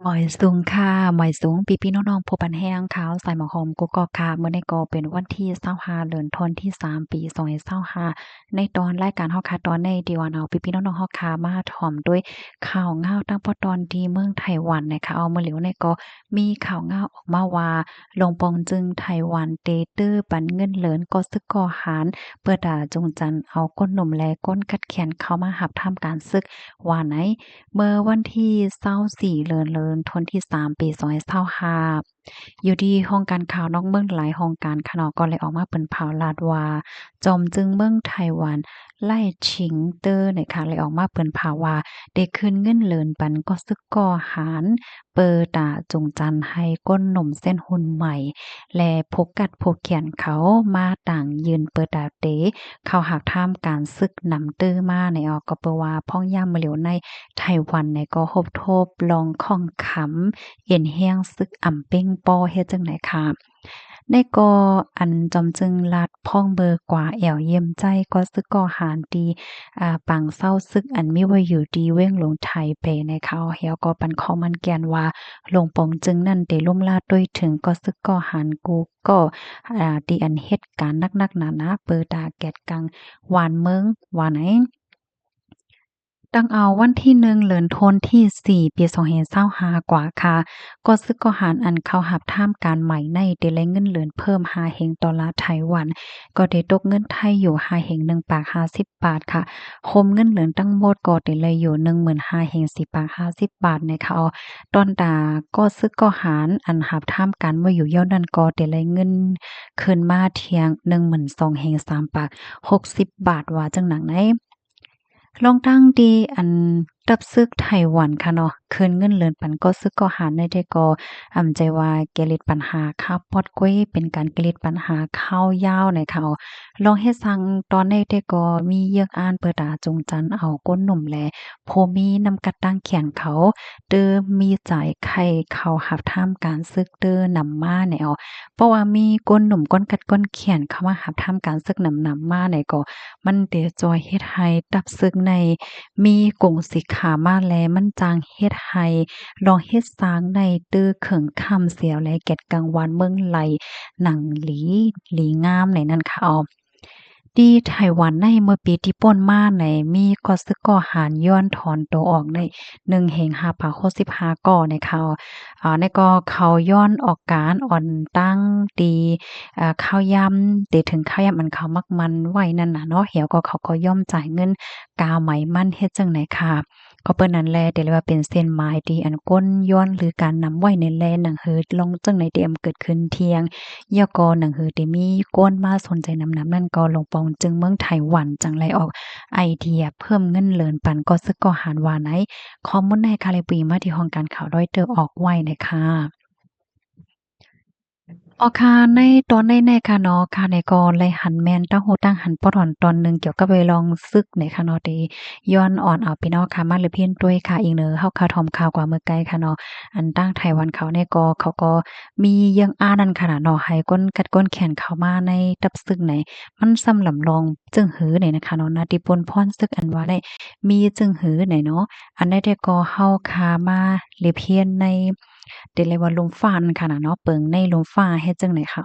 หมอยสูงค่ะหมอยสูงพี่ๆน้องๆผู้ปันแห้งขาวใส่หมอหอมกุกกอกค่ะมื้อนี้ก็เป็นวันที่25เดือนธันวาคมที่3ปี2025ในตอนรายการเฮาค่ะตอนในที่ว่าเอาพี่ๆน้องๆเฮาค่ะมาถ่อมด้วยข่าวง่าวตั้งแต่ตอนที่เมืองไต้หวันนะคะเอามื้อหลิวเนี่ยก็มีข่าวง่าวออกมาว่าลงปองจึงไต้หวันเตตื้อปันเงินเหลินก็ซึกก่อหารเปิดด่าจงจันเอาก้นหนุ่มและก้นคัดแขนเข้ามาหับทำการศึกว่าไหน เมื่อวันที่24เดือนธันวาคมที่3ปี2025อยู่ที่ห้องการข่าวนอกเมืองหลายห้องการข่าวเนาะก็เลยออกมาเปิ้นเผาลาดว่าจอมจึงเมืองไต้หวันไล่ฉิงเตอร์นะคะเลยออกมาเปิ้นเผาว่าได้คืนเงินเหลินปันก็ซึกก่อหารเปิดตาจงจันให้ก้นหนุ่มเส้นหุ่นใหม่และพกกัดพกเขียนเขามาต่างยืนเปิดตาเตเข้าหากท่ามการซึกนำตื้อมาในออกก็เปว่าพ่องย่ามมาเหลียวใน ไต้หวันเนี่ยก็ฮบทบลองข้องขำเอ็นแห้งซึกอ่ำเป้งป้อเฮ็ดจั่งใดค่ะในก็อันจอมจึงลัดพ่องเบอร์กว่าแอวเยี่ยมใจก็ซึกก่อหารดีปังเศร้าซึกอันมีไว้อยู่ดีเว้งหลงไทเปในเขาเหี่ยวก็ปันข้อมันแกนว่าหลวงปองจึงนั่นได้ล่มลาดด้วยถึงก็ซึกก่อหารกูก็ดีอันเหตุการณ์นักๆหนาๆเปิดตาแกดกังหวานเมืองว่าไหน ตั้งเอาวันที่1เดือนธันวาคมที่4ปี2025กว่าค่ะก็ซึกก็หารอันเข้าหับท่ามการใหม่ในได้แลเงินเหลือนเพิ่ม5เฮงดอลลาร์ไต้หวันก็ได้ตกเงินไทยอยู่5เฮง1ปาก50บาทค่ะคมเงินเหลือนทั้งหมดก็ได้เลยอยู่15,000เฮง4ปาก50บาทนะคะตอนดาก็ซึกก็หารอันหับท่ามกันว่าอยู่เย้านั้นก็ได้เลยเงินคืนมาเที่ยง12,000เฮง3ปาก60บาทว่าจังหนังไหน ลองตั้งดีอันตับซึกไต้หวันค่ะเนาะคืนเงินเหรินปันก็ซึกก็หารได้ได้ก็ใจว่าแก้ลิดปัญหาข้าวปอดก้วยเป็นการแก้ลิดปัญหาข้าวยาวในเขาลองเฮ็ดซังตอนได้ได้ก็มีเยือกอ่านเปิดตาจงจันเอาก้นหนุ่มแลโพมีนำกัดตั้งเขียนเขาเด้อมีจ่ายไข่เขาหับท่ามการซึกเด้อนำมาแนวเพราะว่ามีก้นหนุ่มก้นกัดก้นเขียนเข้ามาหับท่ามการซึกนำมาในก็ มันเดจอยเฮ็ดให้ตับซึกในมีกงสิขามาแลมันจางเฮ็ดให้ลองเฮ็ดสร้างในตื้อเขิงค่ำเสียวและแก่ดกลางวันเมืองไหลหนังหลีงามในนั้นค่ะที่ไต้หวันในเมื่อปีที่ป่นมาในมีก็ซึกก่อหารย้อนถอนตัวออกใน1เฮง5ปา65ก่อในเขาในก็เขาย้อนออกการอ่อนตั้งตีข้าวยำตีถึงข้าวยำอันเขามักมันไว้นั่นน่ะเนาะเหี่ยวก็เขาก็ย่อมจ่ายเงินกาวไหมมันเฮ็ดจังไหนค่ะก็เปิ้นนั้นแลได้เรียกว่าเป็นเส้นหมายที่อันก้นย้อนหรือการนำไว้ในแลหนังหือลงจังไหนที่เกิดขึ้นเที่ยง ยกอหนังหือที่มีก้นมาสนใจนำนั่นก็ลงปองจึงเมืองไต้หวันจังไรออกไอเดียเพิ่มเงินเหลินปันก็ซึกก็หารว่าไหนข้อมูลในคาเลปีมาที่ห้องการข่าวร้อยเตอออกไว้นะคะอ๋อค่ะในตอนในค่ะเนาะค่ะในก็เลยหันแม่นตั้งหูตั้งหันปอดอนตอนหนึ่งเกี่ยวกับไปลองซึกในค่ะเนาะที่ย้อนอ่อนเอาพี่น้องค่ะมาหรือเพี้ยนด้วยค่ะอีกเนอเฮาข่าวทอมข่าวกว่าเมื่อไกลค่ะเนาะอันตั้งไต้หวันเขาเนี่ยก็เขาก็มีเรื่องอ้านั่นค่ะน่ะเนาะให้ก้นกัดก้นแขนเข้ามาในตับซึกไหนมันซ้ำลำลองจึงหือไหนนะคะเนาะนาติพลพรซึกอันว่าได้มีจึงหือไหนเนาะอันใดแต่ก็เฮาคามาหรือเพี้ยนใน เรียกว่าลมฟ้านั่นค่ะน่ะเนาะเปิงในลมฟ้าเฮ็ดจั่งใดคะ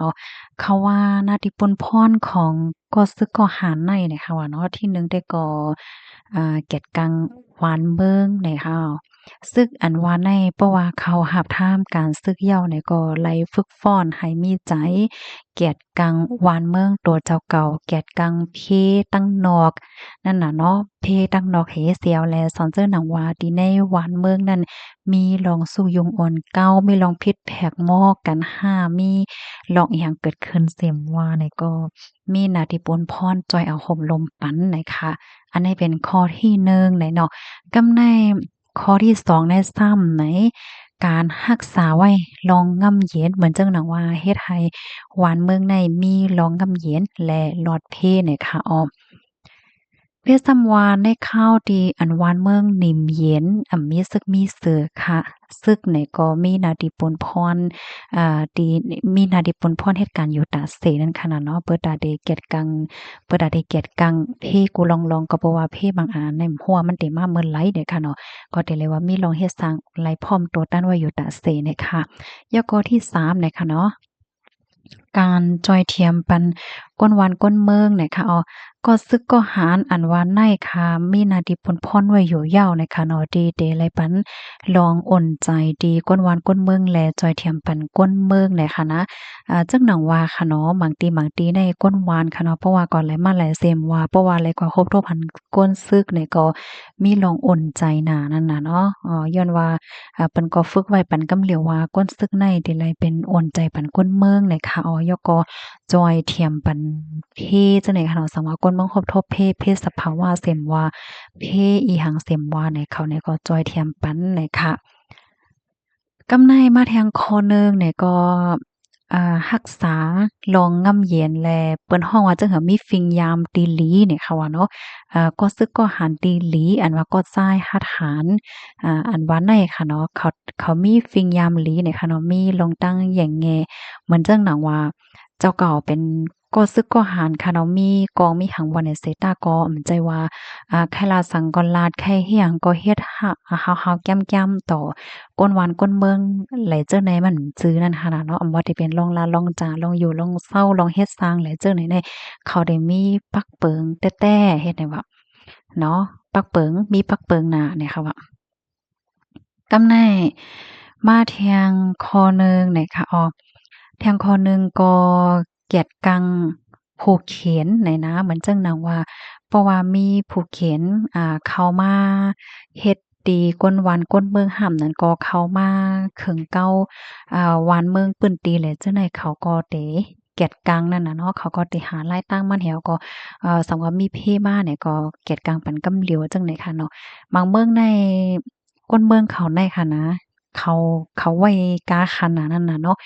เขาว่านาติพลพรของก็ซึกก็หารในเนี่ยค่ะว่าเนาะที่หนึ่งได้ก่อแก่นกังหวานเบิ่งเนี่ยค่ะซึกอันว่าในเพราะว่าเขาหับท่ามการซึกเหย้าเนี่ยก็ไล่ฝึกฟ้อนให้มีใจเกียรติกังหวานเมืองตัวเจ้าเก่าเกียรติกังเพตั้งนอกนั่นน่ะเนาะเพตั้งนอกเหเสียวแลสอนเจ้อหนังว่าที่ในหวานเมืองนั้น มีลองสุยุงอ่อนเก้ามีลองพิษแผกหม้อกันห้ามีลองอีหยังเกิดขึ้นเสียมว่าเนี่ยก็มีนาทีปนพรจอยเอาห่มลมปันนะคะอันนี้เป็นข้อที่หนึ่งไหนเนาะกำในข้อที่สองในซ้ำไหนการรักษาไว้ลองง่ำเย็นเหมือนจังหนังว่าเฮ็ดให้หวานเมืองในมีลองง่ำเย็นและหลอดเพเนี่ยค่ะ เพศสำวานได้ข้าวดีอันวานเมืองนิ่มเย็นมีซึกมีเสือค่ะซึกไหนก็มีนาดีปนพรดีมีนาดีปนพรเหตุการณ์อยู่ตาเสนั่นขนาดเนาะเปิดตาเดเกียรติกังเปิดตาเดเกียรติกังเพกูลองก็บ่ว่าเพบางอันในหัวมันเต็มมาเมินไหลเด้อค่ะเนาะก็ได้เลยว่ามีลองเฮ็ดสร้างไหลพร้อมตัวต้านไว้อยู่ตาเสเนี่ยค่ะยกที่3เนี่ยค่ะเนาะการจอยเทียมปันก้นวานก้นเมืองเนี่ยค่ะก็ซึกก็หารอันว่าในค่ะมีนาดีปนพ่อนไว้อยู่ยาวนะคะเนาะดีเดไรปันลองอ่นใจดีก้นวานก้นเมืองแลจอยเทียมปันก้นเมืองเนี่ยค่ะนะจักหนังว่าค่ะเนาะบางตีในก้นวานค่ะเนาะเพราะว่าก่อนไหลมาไหลเซมว่าเพราะว่าไหลกว่าครบทบหันก้นซึกเนี่ยก็มีลองอ่นใจหนานั่นน่ะเนาะย้อนว่าเปิ้นก็ฝึกไว้ปันกำเหลียวว่าก้นซึกในเดไรเป็นอ่อนใจปันก้นเมืองเนี่ยค่ะยก็ จอยเทียมปันเพจังได๋ค่ะเนาะสังว่าก้นเมืองครบทบเพสภาวะเสมว่าเพอีหังเสมว่าในเขาเนี่ยก็จอยเทียมปันเลยค่ะกำในมาแทงคอหนึ่งเนี่ยก็รักษาลองง่ำเย็นแลเปิ้นฮ้องว่าจั่งเหิ่นมีฟิงยามตีหลีเนี่ยค่ะว่าเนาะก็ซึกก็หันตีหลีอันว่าก็ซ้ายหัดหารอันว่าในค่ะเนาะเขามีฟิงยามหลีเนี่ยค่ะเนาะมีลงตั้งแหย่งแงเหมือนจั่งหนังว่าเจ้าเก่าเป็นก็ซึกก็หารค่ะเนาะมีกองมีหังวันในเซตาก็เหมือนใจว่าใครลาสังก็ลาดใครเฮียงก็เฮ็ดฮาวๆแก้มๆต่อ ก้นหวานก้นเมืองไหลเจ้อไหนมันจื้อนั่นค่ะนะเนาะอำว่าที่เป็นลองลาลองจาลองอยู่ลองเศร้าลองเฮ็ดสร้างไหลเจ้อไหนเขาได้มีปักเปิงแต้ๆเฮ็ดให้ว่าเนาะปักเปิงมีปักเปิงหน้าเนี่ยค่ะว่ากำไนมาแทงคอหนึ่งเนี่ยค่ะแทงคอหนึ่งก็เกียรติกังผูกเขนไหนนะเหมือนจั่งหนังว่าเพราะว่ามีผูกเขนเข้ามาเฮ็ดดีก้นหวานก้นเมืองห่ำนั่นก็เข้ามาขึงเก้าหวานเมืองปื้นตีแหละจังได๋เขาก็เตเกียรติกังนั่นน่ะเนาะเขาก็ติหารายตั้งมันแหวก็สำหรับมีเพมาเนี่ยก็เกียรติกังปันกำเหลียวจังได๋ค่ะเนาะ บางเมืองในก้นเมืองเขาในค่ะนะเขาเขาไว้กาขนาดนั้นน่ะเนาะ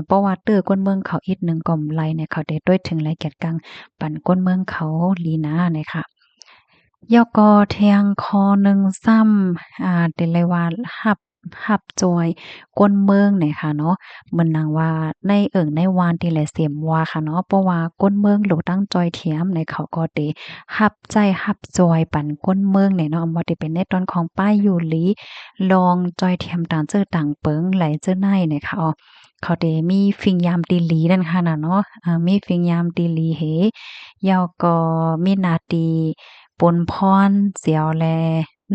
เพราะว่าเตื้อก้นเมืองเขาอีกหนึ่งก่อมไหลเนี่ยเขาได้ด้วยถึงไรแก่นกลางปั่นก้นเมืองเขาลีนาเนี่ยค่ะยกอแทงคอหนึ่งซ้ำเป็นไรว่าหับจอยก้นเมืองเนี่ยค่ะเนาะเหมือนนางว่าในในวานที่แหละเสียมว่าค่ะเนาะเพราะว่าก้นเมืองโหลตั้งจอยเทียมในเขาก็เตหับใจหับจอยปั่นก้นเมืองเนี่ยเนาะบ่ได้เป็นในตอนของป้ายอยู่หลีลองจอยเทียมต่างเจอต่างเปิงไหลเจอในเนี่ยค่ะเขาเตมีฟิงยามตีหลีนั่นค่ะน่ะเนาะมีฟิงยามตีหลีเหยาวก็มีนาตีปนพรเสียวแล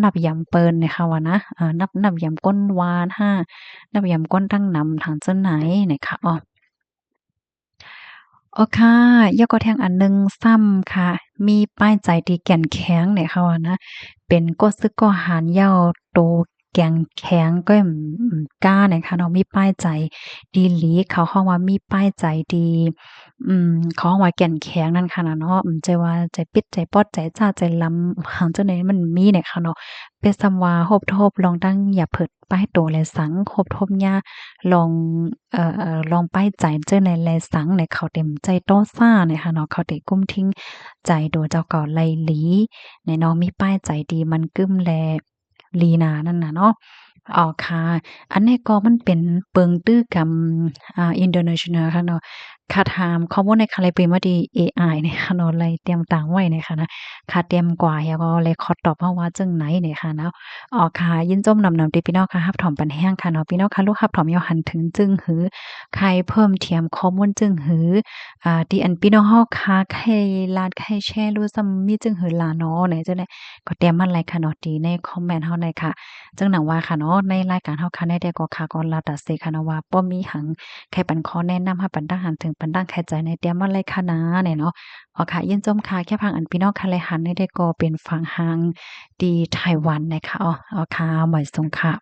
นับยำเปิ้นเนี่ยค่ะว่านะนับยำก้นวานห้านับยำก้นตั้งนำทางเจ้าไหนเนี่ยค่ะค่ะยกตัวอย่างอันหนึ่งซ้ำค่ะมีป้ายใจที่แก่นแข็งเนี่ยค่ะว่านะเป็นก็ซึกก็หารเหย้าโตแก่งแข็งก็กล้าเนี่ยค่ะเนาะมีป้ายใจดีหลีเขาฮ้องว่ามีป้ายใจดีเขาฮ้องว่าแก่นแข็งนั่นค่ะน่ะเนาะใจว่าใจปิดใจป๊อดใจจ้าใจลำหังจั่งใดมันมีเนี่ยค่ะเนาะเป็นสำว่าโฮบทบลองตั้งอย่าเผิดป้ายโตและสังโฮบทบยาลองลองป้ายใจเจ้อในแลสังเนี่ยเขาเต็มใจต้อซ่าเนี่ยค่ะเนาะเขาได้กุ้มทิ้งใจโดเจ้าเก่าไลหลีเนี่ยเนาะมีป้ายใจดีมันกึ้มแลลีนานั่นน่ะเนาะค่ะอันนี้ก็มันเป็นเปิงตื้อกำinternational ค่ะเนาะค่ะถามข้อมูลในค่ะเลยเป็นว่าดีเอไอเนี่ยค่ะเนาะเลยเตรียมตังไว้เนี่ยค่ะนะค่ะเตรียมกว่าแล้วก็เลยขอตอบเพราะว่าจั่งไหนเนี่ยค่ะเนาะค่ะยินจมนำติพี่น้องค่ะรับถอมปันแห้งค่ะเนาะพี่น้องค่ะลูกรับถอมยอหันถึงจึงหือใครเพิ่มเทียมข้อมูลจึงหือที่อันพี่น้องเฮาค่ะใครลาดใครแชร์รู้ซ้ำมีจึงหือลาเนาะไหนจังได๋ก็เตรียมมันไลค์ค่ะเนาะดีในคอมเมนต์เฮาหน่อยค่ะ จังหนังว่าค่ะเนาะในรายการเฮาค่ะได้ก็ค่ะก่อนลาตัดเสค่ะเนาะว่าบ่มีหังใครปันข้อแนะนำให้ปันตั้งหันถึงปันตั้งแค่ใจในเตรียมมาเลยค่ะนะเนี่ยเนาะค่ะยินจมค่ะแค่พังอันพี่น้องค่ะเลยหันได้ก็เป็นฝั่งหางดีไต้หวันนะคะค่ะหมายสงค่ะ